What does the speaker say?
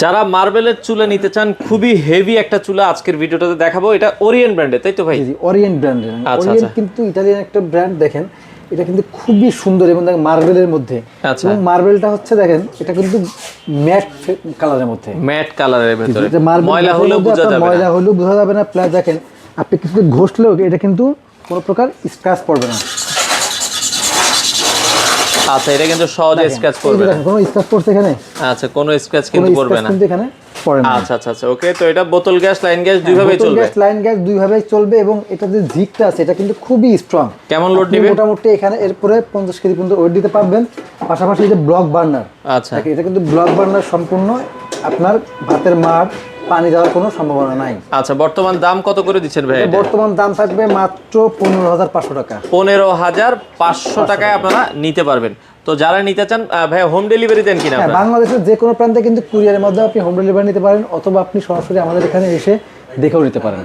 যারা মার্বেলের চুলা নিতে চান, খুবই হেভি একটা চুলা আজকের ভিডিওটাতে দেখাবো। এটা ওরিয়েন্ট ব্র্যান্ডের, তাই তো ভাই? জি, ওরিয়েন্ট ব্র্যান্ডের। আচ্ছা, ওরিয়েন্ট কিন্তু ইতালিয়ান একটা ব্র্যান্ড। দেখেন এটা কিন্তু খুবই সুন্দর এবং দেখেন মার্বেলের মধ্যে। আচ্ছা। এবং মার্বেলটা হচ্ছে দেখেন এটা কিন্তু ম্যাট কালারের মধ্যে, ম্যাট কালারের ভিতরে মার্বেল ময়লা হলেও বোঝা যাবে না। ময়লা হলেও বোঝা যাবে না। প্লাস দেখেন আপনি কিছু ঘষলেও এটা কিন্তু কোনো প্রকার স্ক্র্যাচ পড়বে না। আচ্ছা, এটা কিন্তু সহজে স্ক্র্যাচ পড়বে না। কোনো স্ক্র্যাচ পড়ছে এখানে? আচ্ছা, কোনো স্ক্র্যাচ কিন্তু পড়বে না। কিন্তু এখানে পড়ে না। আচ্ছা আচ্ছা আচ্ছা, ওকে। তো এটা বোতল গ্যাস, লাইন গ্যাস দুইভাবেই চলবে? গ্যাস, লাইন গ্যাস দুইভাবেই চলবে। এবং এটা যে জিগটা আছে এটা কিন্তু খুবই স্ট্রং। কেমন লোড দিবে? মোটামুটি এখানে এরপরে 50 কেজি পর্যন্ত ওয়েট দিতে পারবেন। পাশাপাশি এই যে ব্লক বার্নার, আচ্ছা, এটা কিন্তু ব্লক বার্নার সম্পূর্ণ আপনার ভাতের মার পানি যাওয়ার কোনো সম্ভাবনা নাই। আচ্ছা, বর্তমান দাম কত করে দিচ্ছেন ভাই? বর্তমান দাম থাকবে মাত্র 15,500 টাকা। 15,500 টাকায় আপনারা নিতে পারবেন। তো যারা নিতে চান ভাই, হোম ডেলিভারি দেন কিনা? বাংলাদেশের যে কোনো প্রান্তে কিন্তু কুরিয়ারের মাধ্যমে আপনি হোম ডেলিভারি নিতে পারেন, অথবা আপনি সরাসরি আমাদের এখানে এসে দেখেও নিতে পারেন।